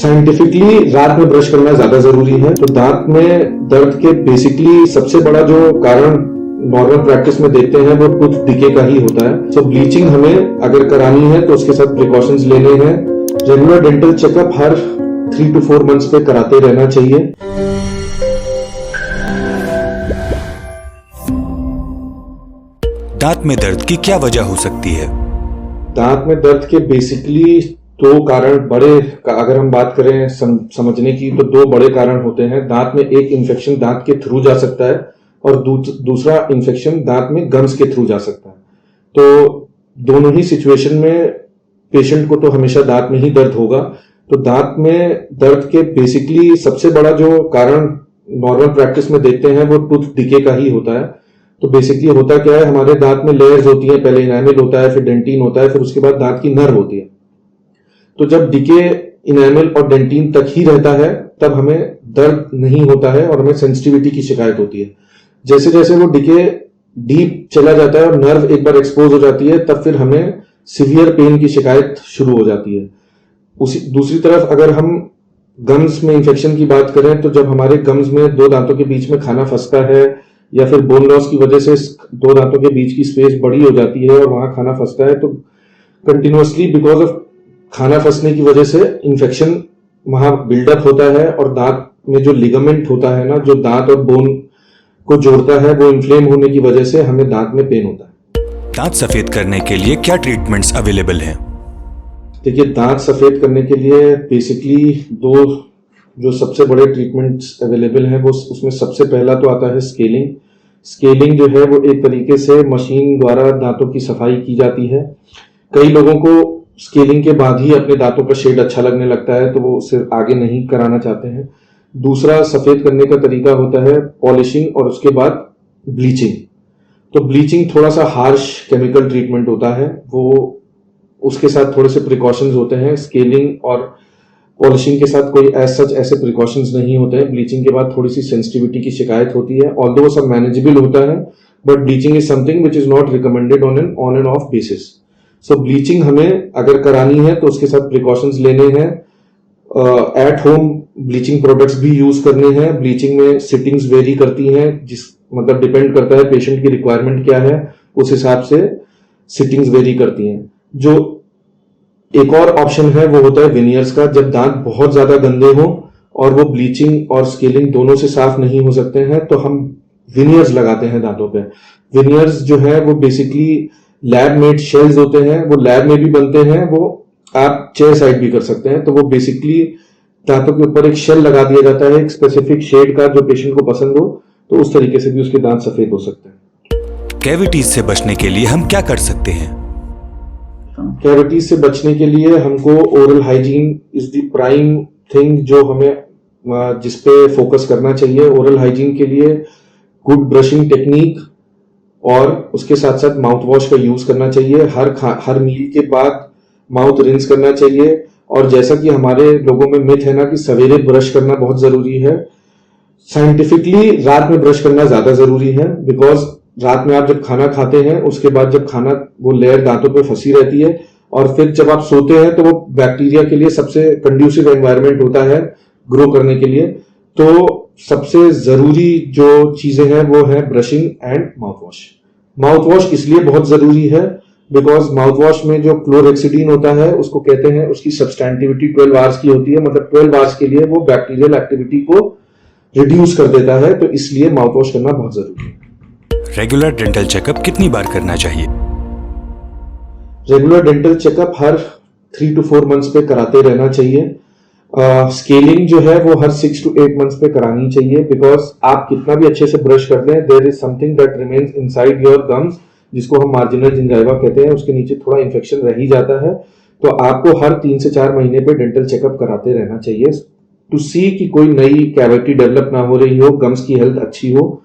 Scientifically रात में brush करना ज्यादा जरूरी है। तो दांत में दर्द के बेसिकली सबसे बड़ा जो कारण नॉर्मल प्रैक्टिस में देखते हैं वो टूथ डिके का ही होता है। सो ब्लीचिंग हमें अगर करानी है तो उसके साथ प्रिकॉशंस लेने हैं। Regular dental checkup her 3 to 4 months पे कराते रहना चाहिए। दांत में दर्द की क्या वजह हो सकती है? दांत में दर्द के बेसिकली दो कारण बड़े, अगर हम बात करें समझने की, तो दो बड़े कारण होते हैं। दांत में एक इन्फेक्शन दांत के थ्रू जा सकता है और दूसरा इन्फेक्शन दांत में गम्स के थ्रू जा सकता है। तो दोनों ही सिचुएशन में पेशेंट को तो हमेशा दांत में ही दर्द होगा। तो दांत में दर्द के बेसिकली सबसे बड़ा जो कारण नॉर्मल प्रैक्टिस में देखते हैं वो टूथ डिके का ही होता है। तो बेसिकली होता क्या है, हमारे दांत में लेयर्स होती हैं, पहले इनामिल होता है, फिर डेंटिन होता है, फिर उसके बाद दांत की नर्व होती है। तो जब डिके इनामिल और डेंटिन तक ही रहता है तब हमें दर्द नहीं होता है और हमें सेंसिटिविटी की शिकायत होती है। जैसे जैसे वो डिके डीप चला जाता है और नर्व एक बार एक्सपोज हो जाती है तब फिर हमें सीवियर पेन की शिकायत शुरू हो जाती है। दूसरी तरफ अगर हम गम्स में इंफेक्शन की बात करें तो जब हमारे गम्स में दो दांतों के बीच में खाना फंसता है या फिर बोन लॉस की वजह से दो दांतों के बीच की स्पेस बड़ी हो जाती है और वहां खाना फंसता है, तो कंटिन्यूअसली बिकॉज ऑफ खाना फंसने की वजह से इंफेक्शन वहां बिल्डअप होता है और दांत में जो लिगामेंट होता है ना, जो दांत और बोन को जोड़ता है, वो इन्फ्लेम होने की वजह से हमें दांत में पेन होता है। दांत सफेद करने के लिए क्या ट्रीटमेंट्स अवेलेबल हैं? देखिए, दांत सफेद करने के लिए बेसिकली दो जो सबसे बड़े ट्रीटमेंट्स अवेलेबल हैं वो उसमें सबसे पहला तो आता है स्केलिंग। स्केलिंग जो है वो एक तरीके से मशीन द्वारा दांतों की सफाई की जाती है। कई लोगों को स्केलिंग के बाद ही अपने दांतों का शेड अच्छा लगने लगता है तो वो सिर्फ आगे नहीं कराना चाहते हैं। दूसरा सफेद करने का तरीका होता है पॉलिशिंग और उसके बाद ब्लीचिंग। तो ब्लीचिंग थोड़ा सा हार्श केमिकल ट्रीटमेंट होता है, वो उसके साथ थोड़े से प्रिकॉशंस होते हैं। स्केलिंग और पॉलिशिंग के साथ कोई ऐसे प्रिकॉशंस नहीं होते हैं। ब्लीचिंग के बाद थोड़ी सी सेंसिटिविटी की शिकायत होती है, ऑल्दो सब मैनेजेबल होता है, but bleaching is something which is not recommended on end of basis. So bleaching हमें अगर करानी है तो उसके साथ प्रिकॉशंस लेने हैं। एट होम ब्लीचिंग प्रोडक्ट्स भी यूज करने हैं। ब्लीचिंग में सिटिंग्स वेरी करती हैं, मतलब डिपेंड करता है पेशेंट की रिक्वायरमेंट क्या है, उस हिसाब से सिटिंग्स वेरी करती हैं। जो एक और ऑप्शन है वो होता है विनियर्स का। जब दांत बहुत ज्यादा गंदे हो और वो ब्लीचिंग और स्केलिंग दोनों से साफ नहीं हो सकते हैं तो हम विनियर्स लगाते हैं दांतों पे। विनियर्स जो है वो बेसिकली लैब मेड शेल्स होते हैं, वो लैब में भी बनते हैं, वो आप चेयर साइड भी कर सकते हैं। तो वो बेसिकली दांतों के ऊपर एक शेल लगा दिया जाता है एक स्पेसिफिक शेड का जो पेशेंट को पसंद हो, तो उस तरीके से भी उसके दांत सफेद हो सकते हैं। कैविटीज से बचने के लिए हम क्या कर सकते हैं? कैविटीज से बचने के लिए हमको oral hygiene is the prime thing जो हमें जिसपे फोकस करना चाहिए। ओरल हाइजीन के लिए गुड ब्रशिंग टेक्निक और उसके साथ साथ माउथ वॉश का यूज करना चाहिए। हर मील के बाद माउथ रिंस करना चाहिए। और जैसा कि हमारे लोगों में मिथ है ना कि सवेरे ब्रश करना बहुत जरूरी है, साइंटिफिकली रात में ब्रश करना ज्यादा जरूरी है। बिकॉज रात में आप जब खाना खाते हैं उसके बाद जब खाना वो लेयर दांतों पे फंसी रहती है और फिर जब आप सोते हैं तो वो बैक्टीरिया के लिए सबसे कंड्यूसिव एनवायरनमेंट होता है ग्रो करने के लिए। तो सबसे जरूरी जो चीजें हैं वो है brushing and mouth wash. Mouth wash इसलिए बहुत जरूरी है बिकॉज माउथ वॉश में जो क्लोरेक्सिडीन होता है उसको कहते हैं, उसकी सब्सटैंटिविटी 12 आवर्स की होती है, मतलब 12 आवर्स के लिए वो बैक्टीरियल एक्टिविटी को रिड्यूस कर देता है। तो इसलिए माउथ वॉश करना बहुत जरूरी है। रेगुलर डेंटल चेकअप कितनी बार करना चाहिए? Regular dental checkup her 3 to 4 months पे कराते रहना चाहिए। स्केलिंग जो है वो हर 6 to 8 मंथ्स पे करानी चाहिए। बिकॉज आप कितना भी अच्छे से ब्रश कर लें, there is something that remains inside your gums जिसको हम मार्जिनल जिंजाइवा कहते हैं, उसके नीचे थोड़ा इन्फेक्शन रह ही जाता है। तो आपको हर 3 से 4 महीने पे डेंटल चेकअप कराते रहना चाहिए टू सी कि कोई नई कैविटी डेवलप ना हो रही हो, गम्स की हेल्थ अच्छी हो।